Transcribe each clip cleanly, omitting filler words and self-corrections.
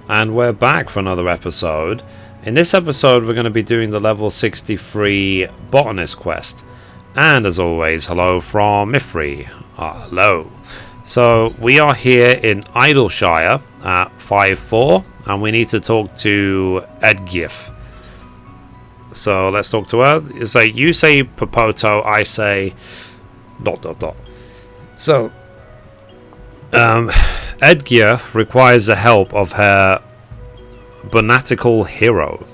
And we're back for another episode. In this episode we're going to be doing the level 63 Botanist quest. And as always, hello from Mithrie. Hello. So we are here in Idleshire at 5.4 and we need to talk to Edgif. So let's talk to her. It's like you say Popoto, I say ... So Edgir requires the help of her bonatical hero.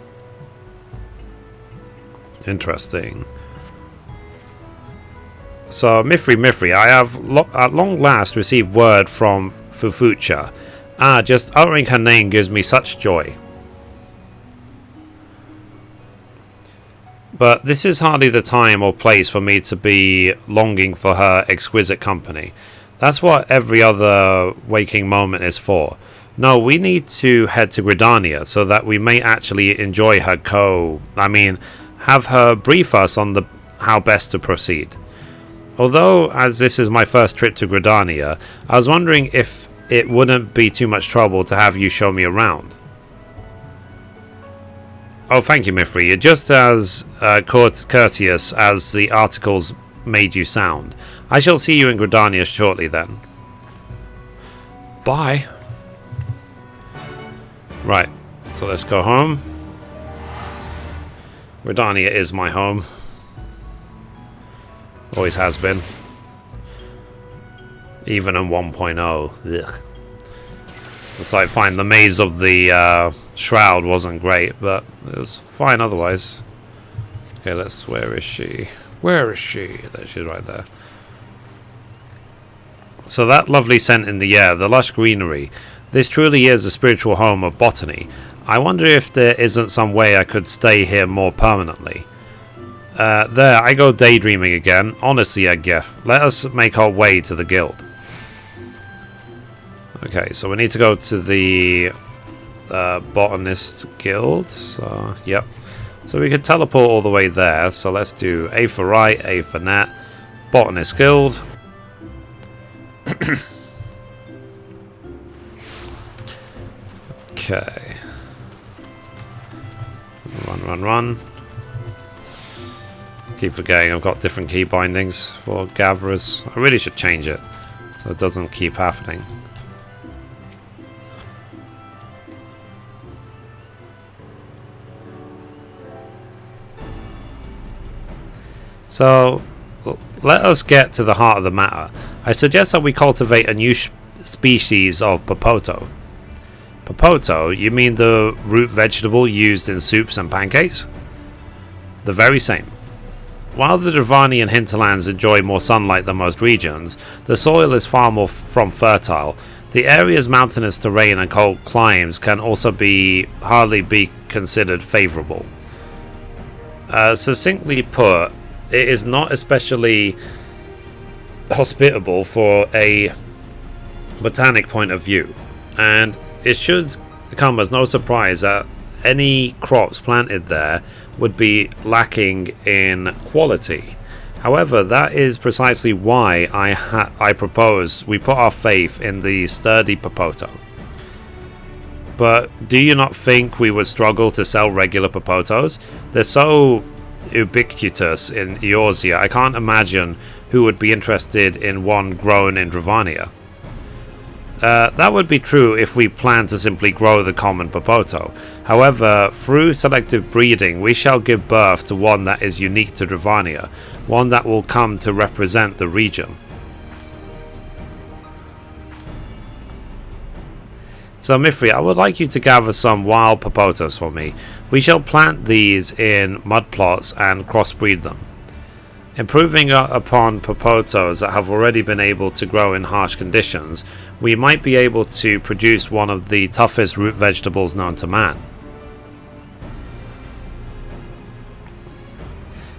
Interesting. So Mithrie, I have at long last received word from Fufucha. Just uttering her name gives me such joy. But this is hardly the time or place for me to be longing for her exquisite company. That's what every other waking moment is for. No, we need to head to Gridania so that we may actually enjoy her have her brief us on how best to proceed. Although, as this is my first trip to Gridania, I was wondering if it wouldn't be too much trouble to have you show me around. Oh, thank you, Mithrie. You're just as courteous as the articles made you sound. I shall see you in Gridania shortly then. Bye. Right, so let's go home. Gridania is my home. Always has been. Even in 1.0. Ugh. It's like fine, the maze of the shroud wasn't great, but it was fine otherwise. Okay, where is she? Where is she? There, she's right there. So that lovely scent in the air, the lush greenery. This truly is the spiritual home of botany. I wonder if there isn't some way I could stay here more permanently. There, I go daydreaming again. Honestly, Edgif, let us make our way to the guild. Okay, so we need to go to the Botanist Guild. So, yep. So we could teleport all the way there. So let's do A for right, A for net. Botanist Guild. Okay. Run. Keep forgetting I've got different key bindings for gatherers. I really should change it so it doesn't keep happening. So let us get to the heart of the matter. I suggest that we cultivate a new species of Popoto. Popoto? You mean the root vegetable used in soups and pancakes? The very same. While the Dravanian hinterlands enjoy more sunlight than most regions, the soil is far more from fertile. The area's mountainous terrain and cold climes can also hardly be considered favourable. Succinctly put, it is not especially hospitable for a botanic point of view, and it should come as no surprise that any crops planted there would be lacking in quality. However, that is precisely why I propose we put our faith in the sturdy Popoto. But do you not think we would struggle to sell regular Popotos? They're so ubiquitous in Eorzea, I can't imagine who would be interested in one grown in Dravania. That would be true if we plan to simply grow the common Popoto. However, through selective breeding, we shall give birth to one that is unique to Dravania, one that will come to represent the region. So Mithrie, I would like you to gather some wild Popotos for me. We shall plant these in mud plots and crossbreed them. Improving upon Popotos that have already been able to grow in harsh conditions, we might be able to produce one of the toughest root vegetables known to man.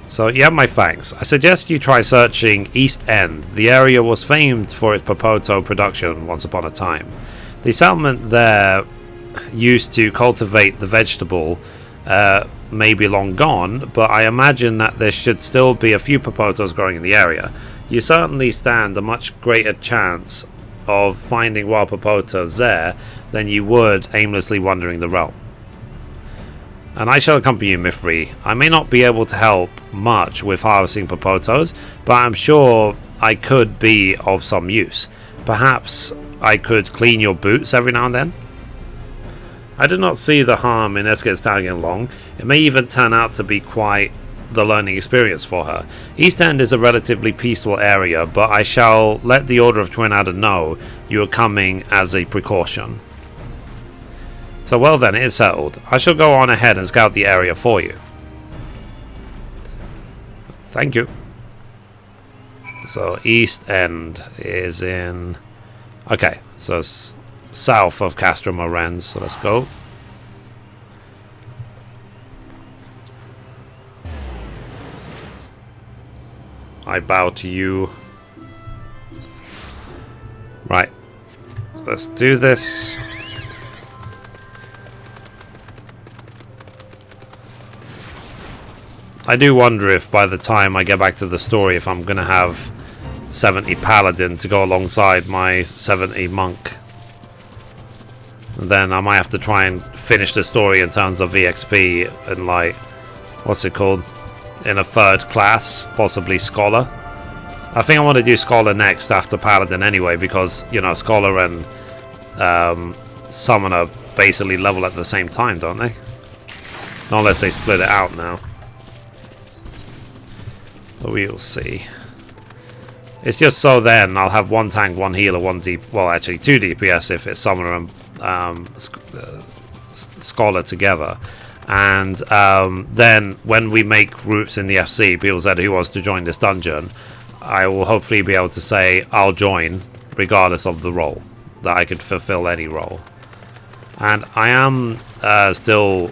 So you have my thanks. I suggest you try searching East End. The area was famed for its Popoto production once upon a time. The settlement there used to cultivate the vegetable may be long gone, but I imagine that there should still be a few Popotos growing in the area. You certainly stand a much greater chance of finding wild potatoes there than you would aimlessly wandering the realm. And I shall accompany you, Mithrie. I may not be able to help much with harvesting potatoes, but I'm sure I could be of some use. Perhaps I could clean your boots every now and then? I do not see the harm in Esket's tagging along. It may even turn out to be quite the learning experience for her. East End is a relatively peaceful area, but I shall let the Order of Twin Adder know you are coming as a precaution. So well then, it is settled. I shall go on ahead and scout the area for you. Thank you. So East End is in... Okay, so it's south of Castro Morens, so let's go. I bow to you. Right, so let's do this. I do wonder if by the time I get back to the story, if I'm going to have 70 paladin to go alongside my 70 monk. And then I might have to try and finish the story in terms of EXP and like, what's it called? In a third class, possibly Scholar. I think I want to do Scholar next after Paladin anyway, because, you know, Scholar and Summoner basically level at the same time, don't they? Not unless they split it out now. But we'll see. It's just so then I'll have one tank, one healer, one well, actually 2 DPS if it's Summoner and Scholar together. And then when we make groups in the FC, people said who wants to join this dungeon, I will hopefully be able to say I'll join regardless of the role, that I could fulfill any role. And I am still,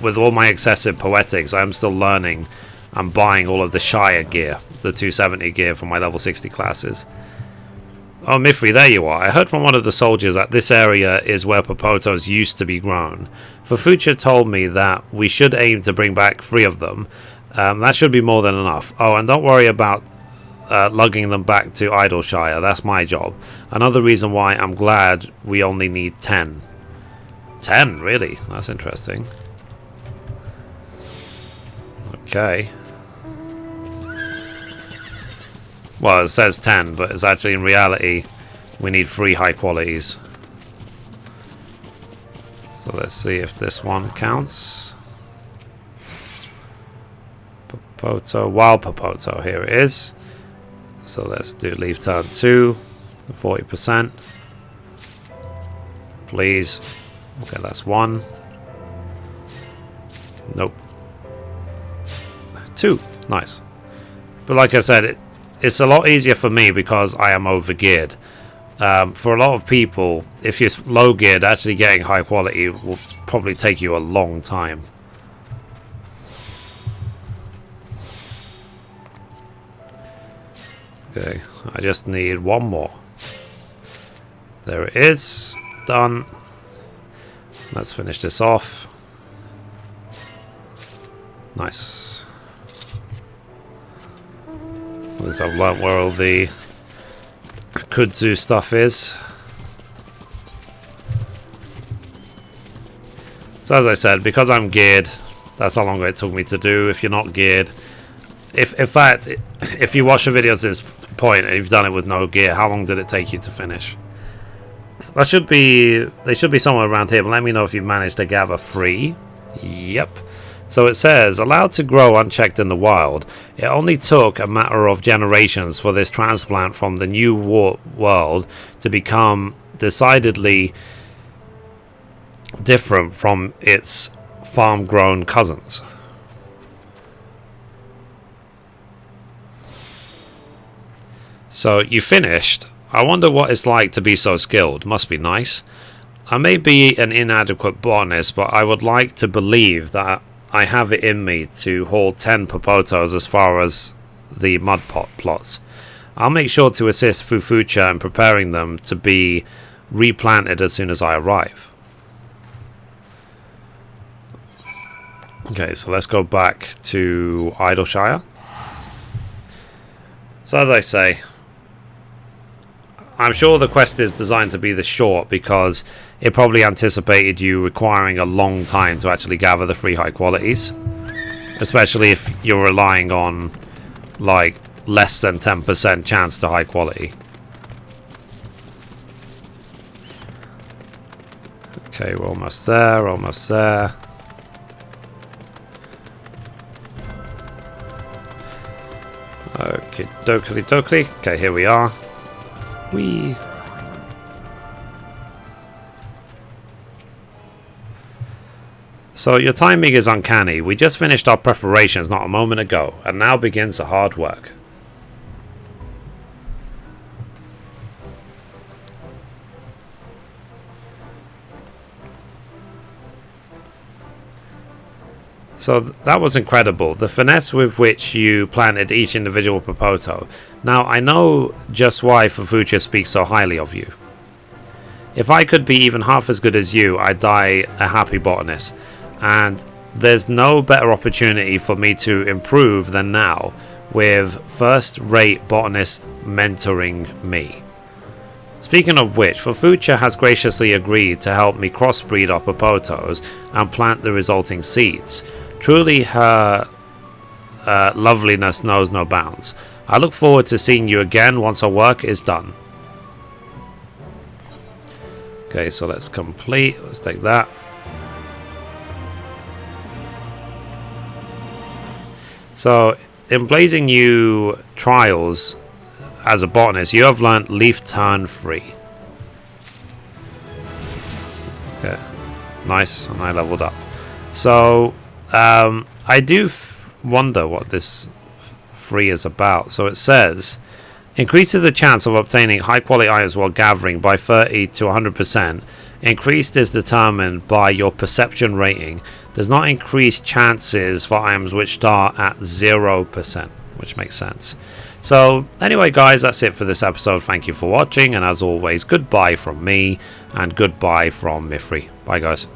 with all my excessive poetics, I am still learning and buying all of the Shire gear, the 270 gear for my level 60 classes. Oh, Mithrie, there you are. I heard from one of the soldiers that this area is where potatoes used to be grown. Fufucha told me that we should aim to bring back 3 of them. That should be more than enough. Oh, and don't worry about lugging them back to Idleshire. That's my job. Another reason why I'm glad we only need 10. 10, really? That's interesting. Okay. Well, it says 10, but it's actually in reality we need 3 high qualities. So let's see if this one counts. Popoto, wild popoto, here it is. So let's do leave turn 2, 40%. Please. Okay, that's 1. Nope. 2. Nice. But like I said, it's a lot easier for me because I am over geared. For a lot of people, if you're low geared, actually getting high quality will probably take you a long time. Okay, I just need 1 more. There it is. Done. Let's finish this off. Nice. At least I've learnt where all the kudzu stuff is. So as I said, because I'm geared, that's how long it took me to do. If you're not geared, in fact, if you watch the videos at this point and you've done it with no gear, how long did it take you to finish? They should be somewhere around here, but let me know if you managed to gather 3. Yep. So it says, allowed to grow unchecked in the wild. It only took a matter of generations for this transplant from the new world to become decidedly different from its farm-grown cousins. So you finished. I wonder what it's like to be so skilled. Must be nice. I may be an inadequate botanist, but I would like to believe that I have it in me to haul 10 potatoes as far as the mud pot plots. I'll make sure to assist Fufucha in preparing them to be replanted as soon as I arrive. Okay, so let's go back to Idleshire. So as I say, I'm sure the quest is designed to be this short because it probably anticipated you requiring a long time to actually gather the 3 high qualities. Especially if you're relying on, like, less than 10% chance to high quality. Okay, we're almost there, almost there. Okay, dokey. Okay, here we are. Whee! So your timing is uncanny. We just finished our preparations not a moment ago, and now begins the hard work. So that was incredible. The finesse with which you planted each individual Papoto. Now I know just why Fufucha speaks so highly of you. If I could be even half as good as you, I'd die a happy botanist. And there's no better opportunity for me to improve than now, with first-rate botanist mentoring me. Speaking of which, Fufucha has graciously agreed to help me crossbreed our Papotos and plant the resulting seeds. Truly, her loveliness knows no bounds. I look forward to seeing you again once our work is done. Okay, so let's complete. Let's take that. So, in blazing new trials as a botanist, you have learnt leaf turn free. Okay, nice, and I leveled up. So, I do wonder what this free is about. So it says, increases the chance of obtaining high quality items while gathering by 30 to 100%. Increased is determined by your perception rating. Does not increase chances for items which start at 0%, which makes sense. So anyway guys, that's it for this episode. Thank you for watching, and as always, goodbye from me and goodbye from Mithrie. Bye guys.